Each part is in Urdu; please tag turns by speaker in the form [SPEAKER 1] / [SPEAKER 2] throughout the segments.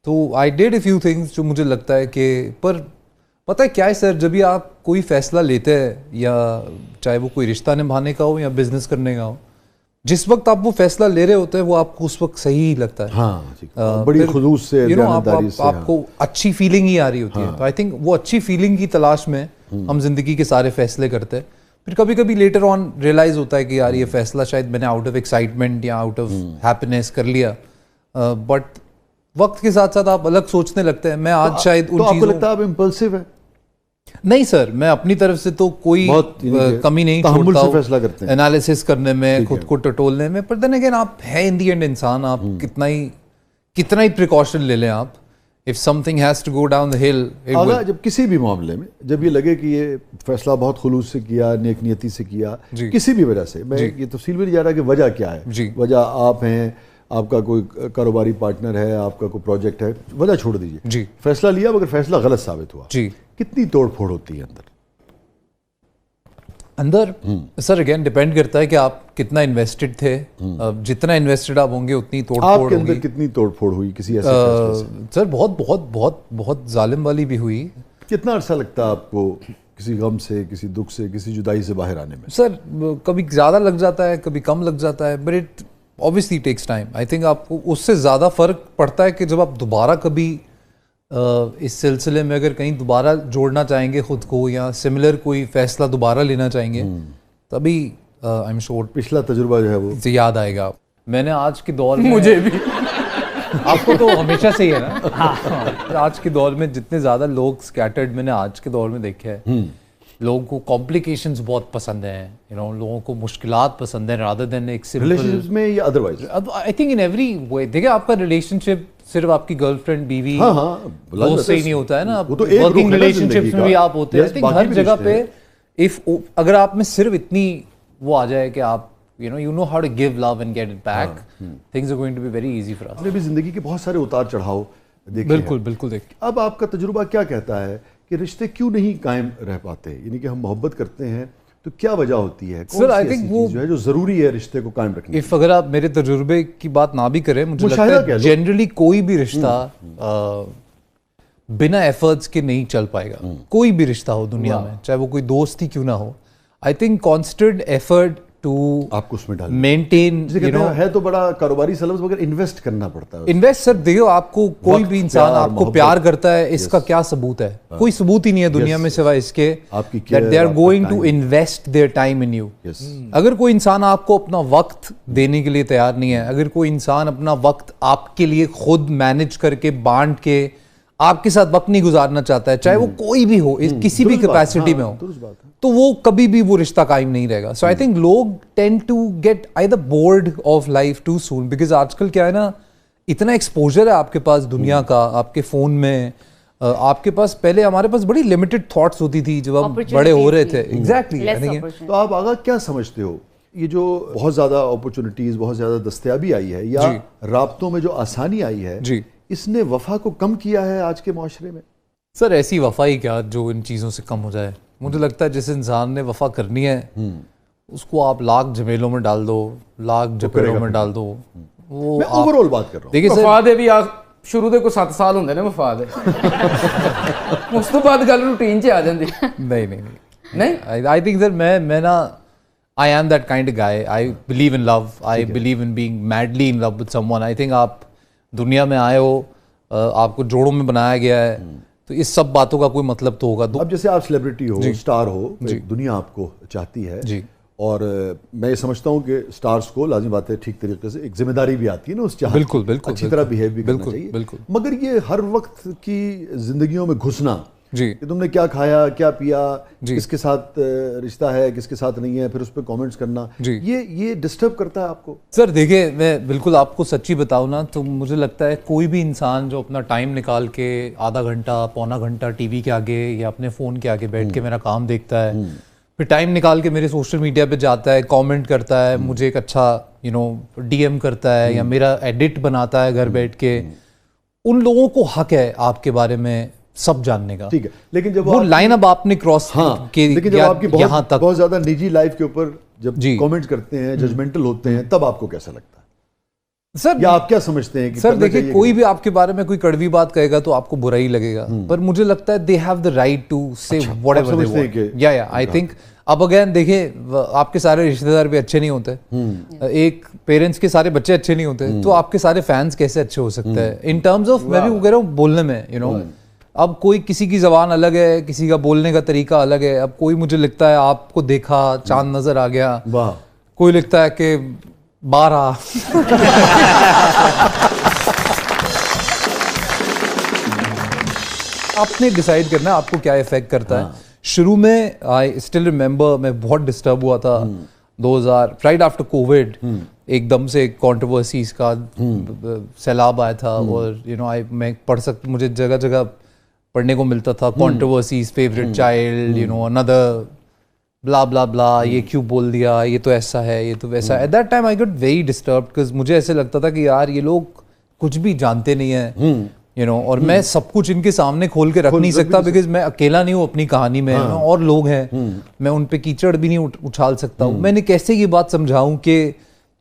[SPEAKER 1] تو I did a few things جو مجھے لگتا ہے کہ پر پتہ ہے کیا ہے سر, جب بھی آپ کوئی فیصلہ لیتے ہیں یا چاہے وہ کوئی رشتہ نبھانے کا ہو یا بزنس کرنے کا ہو, جس وقت آپ وہ فیصلہ لے رہے ہوتے ہیں وہ آپ کو اس وقت صحیح لگتا ہے,
[SPEAKER 2] ہاں بڑی خلوص سے دیانتداری سے,
[SPEAKER 1] آپ کو اچھی فیلنگ ہی آ رہی ہوتی ہے. تو آئی تھنک وہ اچھی فیلنگ کی تلاش میں ہم زندگی کے سارے فیصلے کرتے ہیں. پھر کبھی کبھی لیٹر آن ریئلائز ہوتا ہے کہ یار یہ فیصلہ شاید میں نے آؤٹ آف ایکسائٹمنٹ یا آؤٹ آف ہیپینس کر لیا, بٹ وقت کے ساتھ ساتھ آپ الگ سوچنے لگتے ہیں. میں آج شاید ان
[SPEAKER 2] چیزوں, آپ کو
[SPEAKER 1] چیزوں,
[SPEAKER 2] لگتا ہے آپ امپلسو ہے؟
[SPEAKER 1] نہیں سر, میں اپنی طرف سے تو کوئی کمی نہیں چھوڑتا ہوں انالیسس کرنے میں, خود کو ٹٹولنے میں. پر دین اگین آپ ہیں ان دی اینڈ انسان, آپ کتنا ہی پریکاشن لے لیں آپ, if something has to go down the hill it will.
[SPEAKER 2] جب کسی بھی معاملے میں جب یہ لگے کہ یہ فیصلہ بہت خلوص سے کیا, نیک نیتی سے کیا, کسی بھی وجہ سے, میں یہ تفصیل میں نہیں جا رہا کہ وجہ کیا ہے, وجہ آپ ہیں, آپ کا کوئی کاروباری پارٹنر ہے, آپ کا کوئی پروجیکٹ ہے, وجہ چھوڑ دیجیے, فیصلہ لیا مگر فیصلہ غلط ثابت ہوا, کتنی توڑ پھوڑ ہوتی ہے
[SPEAKER 1] اندر سر اگین ڈیپینڈ کرتا ہے کہ آپ کتنا انویسٹڈ تھے. جتنا انویسٹڈ آپ ہوں گے اتنی توڑ پھوڑ ہوگی.
[SPEAKER 2] آپ کے اندر کتنی توڑ پھوڑ ہوئی کسی ایسے فیصلے سے؟
[SPEAKER 1] سر بہت بہت بہت بہت ظالم والی بھی ہوئی.
[SPEAKER 2] کتنا عرصہ لگتا ہے آپ کو کسی غم سے, کسی دکھ سے, کسی جدائی سے باہر آنے میں؟
[SPEAKER 1] سر کبھی زیادہ لگ جاتا ہے, کبھی کم لگ جاتا ہے, but it obviously takes time. I think آپ کو اس سے زیادہ فرق پڑتا ہے کہ جب آپ دوبارہ کبھی اس سلسلے میں اگر کہیں دوبارہ جوڑنا چاہیں گے خود کو یا سملر کوئی فیصلہ دوبارہ لینا چاہیں گے, تبھی I'm sure
[SPEAKER 2] پچھلا تجربہ جو ہے وہ
[SPEAKER 1] یاد آئے گا. میں نے آج کے دور میں, مجھے بھی, آپ کو تو ہمیشہ سے ہی ہے نا, آج کے دور میں جتنے زیادہ لوگ اسکیٹرڈ میں نے آج کے دور میں دیکھے ہیں, لوگوں کو کمپلیکیشنز بہت پسند ہیں, لوگوں کو مشکلات پسند ہیں rather than ایک سمپل
[SPEAKER 2] ریلیشنشپس میں یا otherwise.
[SPEAKER 1] I think in every way. دیکھیں آپ کا ریلیشن شپ صرف آپ کی گرل فرینڈ بیوی دوست سے ہی نہیں ہوتا ہے نا, ورکنگ ریلیشن شپس میں بھی آپ ہوتے ہیں. I think ہر جگہ پہ اگر آپ میں صرف اتنی وہ آ جائے کہ آپ you know how to give love and get it back, things are going to be very easy for us.
[SPEAKER 2] آپ نے بھی زندگی کے بہت سارے اتار چڑھاؤ دیکھے.
[SPEAKER 1] بالکل بالکل دیکھ.
[SPEAKER 2] اب آپ کا تجربہ کیا کہتا ہے کہ رشتے کیوں نہیں قائم رہ پاتے؟ یعنی کہ ہم محبت کرتے ہیں تو کیا وجہ ہوتی ہے, کون سی ایسی چیز ہے جو ضروری ہے رشتے کو قائم رکھنے کی؟
[SPEAKER 1] اگر آپ میرے تجربے کی بات نہ بھی کریں, مجھے لگتا ہے جنرلی کوئی بھی رشتہ بنا ایفرٹس کے نہیں چل پائے گا. کوئی بھی رشتہ ہو دنیا میں, چاہے وہ کوئی دوست ہی کیوں نہ ہو, I think constant effort to
[SPEAKER 2] آپ کو اس میں
[SPEAKER 1] مینٹین,
[SPEAKER 2] ہے تو بڑا کاروباری سلبس مگر انویسٹ کرنا پڑتا ہے.
[SPEAKER 1] انویسٹ سر دیکھو, آپ کو کوئی بھی انسان آپ کو پیار کرتا ہے, اس کا کیا ثبوت ہے؟ کوئی ثبوت ہی نہیں ہے دنیا میں سوائے اس کے that they are going to invest their time in you. اگر کوئی انسان آپ کو اپنا وقت دینے کے لیے تیار نہیں ہے, اگر کوئی انسان اپنا وقت آپ کے لیے خود مینج کر کے بانٹ کے آپ کے ساتھ وقت نہیں گزارنا چاہتا ہے, چاہے وہ کوئی بھی ہو, کسی بھی کیپیسٹی میں ہو, تو وہ کبھی بھی وہ رشتہ قائم نہیں رہے گا. سو آئی تھنک لوگ tend to get either bored of life too soon, because آج کل کیا ہے نا, اتنا ایکسپوجر ہے آپ کے پاس دنیا کا, آپ کے فون میں, آپ کے پاس پہلے ہمارے پاس بڑی لمیٹڈ تھاٹس ہوتی تھی جب ہم بڑے ہو رہے تھے. ایگزیکٹلی.
[SPEAKER 2] تو آپ آگاہ کیا سمجھتے ہو, یہ جو بہت زیادہ اپرچونٹیز, بہت زیادہ دستیابی آئی ہے یا رابطوں میں جو آسانی آئی ہے, اس نے وفا کو کم کیا ہے آج کے معاشرے میں؟
[SPEAKER 1] سر ایسی وفا ہی کیا جو ان چیزوں سے کم ہو جائے. مجھے لگتا ہے جس انسان نے وفا کرنی ہے اس کو آپ لاکھ جھمیلوں میں ڈال دو, لاکھ جھپیڑوں میں ڈال دو. وہ
[SPEAKER 2] میں اوور آل بات کر رہا ہوں.
[SPEAKER 1] دیکھیے
[SPEAKER 3] وفا دے بھی شروع دے کو 7 سال ہوندے نے وفا دے, اس تو بعد گل روٹین چ آ جاندی. نہیں
[SPEAKER 1] آئی تھنک سر میں نا I am that kind of guy. I believe in love. I believe in being madly in love with someone. I think آپ دنیا میں آئے ہو, آپ کو جوڑوں میں بنایا گیا ہے, تو اس سب باتوں کا کوئی مطلب تو ہوگا.
[SPEAKER 2] اب جیسے آپ سیلیبریٹی ہو, اسٹار ہو, دنیا آپ کو چاہتی ہے, اور میں یہ سمجھتا ہوں کہ اسٹارز کو لازمی بات ہے ٹھیک طریقے سے ایک ذمہ داری بھی آتی ہے نا اس چاہت,
[SPEAKER 1] بالکل
[SPEAKER 2] اچھی طرح بیہیو بھی کرنا چاہیے. مگر یہ ہر وقت کی زندگیوں میں گھسنا کہ تم نے کیا کھایا, کیا پیا, کس کے ساتھ رشتہ ہے, کس کے ساتھ نہیں ہے, پھر اس پہ کامنٹس کرنا, یہ ڈسٹرب کرتا ہے آپ کو؟
[SPEAKER 1] سر دیکھیں, میں بالکل آپ کو سچی بتاؤں نا, تو مجھے لگتا ہے کوئی بھی انسان جو اپنا ٹائم نکال کے آدھا گھنٹہ پونا گھنٹہ ٹی وی کے آگے یا اپنے فون کے آگے بیٹھ کے میرا کام دیکھتا ہے, پھر ٹائم نکال کے میرے سوشل میڈیا پہ جاتا ہے, کامنٹ کرتا ہے, مجھے ایک اچھا ڈی ایم کرتا ہے یا میرا ایڈٹ بناتا ہے گھر بیٹھ کے, ان لوگوں کو حق ہے آپ کے بارے میں سب جاننے کا.
[SPEAKER 2] ٹھیک ہے, لیکن جب
[SPEAKER 1] وہ لائن اب آپ نے کراس کی,
[SPEAKER 2] لیکن جب آپ کی بہت زیادہ نجی لائف کے اوپر جب کامنٹ کرتے ہیں, ججمنٹل ہوتے ہیں, تب آپ کو کیسا لگتا ہے؟
[SPEAKER 1] سر
[SPEAKER 2] یا آپ کیا سمجھتے ہیں کہ
[SPEAKER 1] سر دیکھیں کوئی بھی آپ کے بارے میں کوئی کڑوی بات کہے گا تو آپ کو برا ہی لگے گا, پر مجھے لگتا ہے they have the right to say whatever they want. یا آئی تھنک اب اگین دیکھیں آپ کے سارے رشتہ دار بھی اچھے نہیں ہوتے, ایک پیرنٹس کے سارے بچے اچھے نہیں ہوتے, تو آپ کے سارے فینس کیسے اچھے ہو سکتے ہیں ان ٹرمز آف, میں بھی وہ کہہ رہا ہوں بولنے میں, یو نو اب کوئی کسی کی زبان الگ ہے, کسی کا بولنے کا طریقہ الگ ہے. اب کوئی مجھے لگتا ہے آپ کو دیکھا چاند نظر آ گیا, کوئی لگتا ہے کہ 12. آپ نے ڈیسائیڈ کرنا ہے آپ کو کیا افیکٹ کرتا ہے. شروع میں آئی اسٹل ریمبر میں بہت ڈسٹرب ہوا تھا 2000 رائٹ آفٹر کووڈ, ایک دم سے کانٹروورسیز کا سیلاب آیا تھا, اور یو نو میں پڑھ سکتا, مجھے جگہ جگہ پڑھنے کو ملتا تھا controversies, favourite child, you know اندر بلا بلا بلا, یہ کیوں بول دیا, یہ تو ایسا ہے, یہ تو ویسا ہے. At that time I got very disturbed because مجھے ایسے لگتا تھا کہ یار یہ لوگ کچھ بھی جانتے نہیں ہیں, یو نو, اور میں سب کچھ ان کے سامنے کھول کے رکھ نہیں سکتا بیکاز میں اکیلا نہیں ہوں اپنی کہانی میں, اور لوگ ہیں, میں ان پہ کیچڑ بھی نہیں اچھال سکتا ہوں. میں نے کیسے یہ بات سمجھاؤں کہ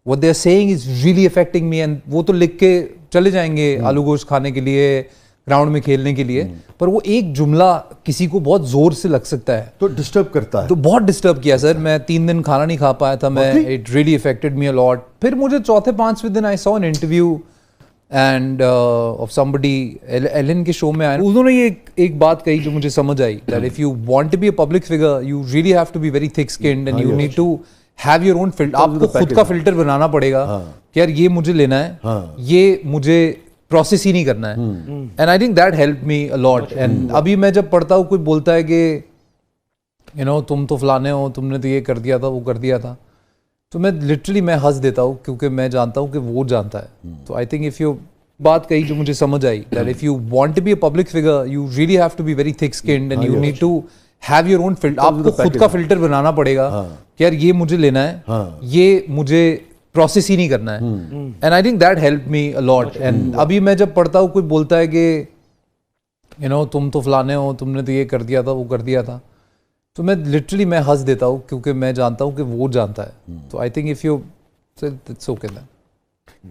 [SPEAKER 1] what they are saying is really affecting me, and وہ تو لکھ کے چلے جائیں گے آلو گوشت کھانے کے لیے, گراؤنڈ میں کھیلنے کے لیے, پر وہ ایک جملہ کسی کو بہت زور سے لگ سکتا ہے
[SPEAKER 2] تو ڈسٹرب کرتا ہے.
[SPEAKER 1] تو بہت ڈسٹرب کیا سر, میں 3 دن کھانا نہیں کھا پایا تھا میں, it really affected me a lot. پھر مجھے چوتھے 5ویں دن I saw an interview and of somebody Ellen کے شو میں آیا, انہوں نے یہ ایک بات کہی جو مجھے سمجھ آئی, that if you want to be a public figure you really have to be very thick skinned and you need to have your own filter. آپ کو خود کا فلٹر بنانا پڑے گا کہ یار یہ مجھے لینا ہے, یہ مجھے پروسیس ہی نہیں کرنا ہے. And I think that help me a lot. And ابھی میں جب پڑھتا ہوں کوئی بولتا ہے کہ یو نو تم تو فلانے ہو, تم نے تو یہ کر دیا تھا, وہ کر دیا تھا, تو میں لٹرلی میں ہنس دیتا ہوں کیونکہ میں جانتا ہوں کہ وہ جانتا ہے. تو آئی تھنک اف یو بات کہی جو مجھے سمجھ آئی, that if you want to be a public figure you really have to be very thick skinned and you need to have your own filter. آپ کو خود کا فلٹر بنانا پڑے گا کہ یار یہ مجھے لینا ہے, یہ مجھے پروسیس ہی نہیں کرنا ہے. And I think that help me a lot. And ابھی میں جب پڑھتا ہوں کوئی بولتا ہے کہ یو نو تم تو فلانے ہو, تم نے تو یہ کر دیا تھا, وہ کر دیا تھا, تو میں لٹرلی میں ہنس دیتا ہوں کیونکہ میں جانتا ہوں کہ وہ جانتا ہے. تو I think if you it's okay.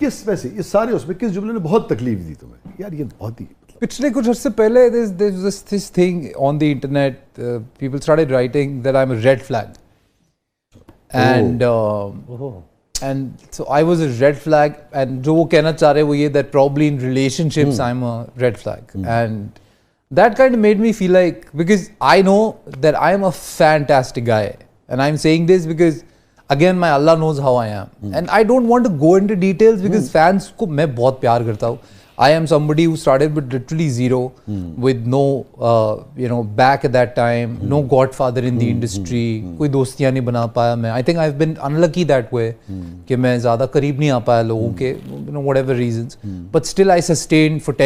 [SPEAKER 2] کس ویسے یہ سارے اس میں کس جملے نے بہت تکلیف دی تمہیں یار, یہ بہت ہی
[SPEAKER 1] پچھلے کچھ عرصے پہلے this thing on the internet, people started writing that I'm a red flag, and so I was a red flag, and جو وہ کہنا چاہ رہے وہ یہ that probably in relationships I'm a red flag, and that kind of made me feel like, because I know that I am a fantastic guy, and I'm saying this because again my Allah knows how I am, and I don't want to go into details because fans کو میں بہت پیار کرتا ہوں. I am somebody who started with literally zero, with no you know back at that time, no godfather in the industry, کوئی دوستیاں نہیں بنا پایا میں. I think I've been unlucky that way کہ میں زیادہ قریب نہیں آ پایا لوگوں کے, you know whatever reasons, but still I sustained for 10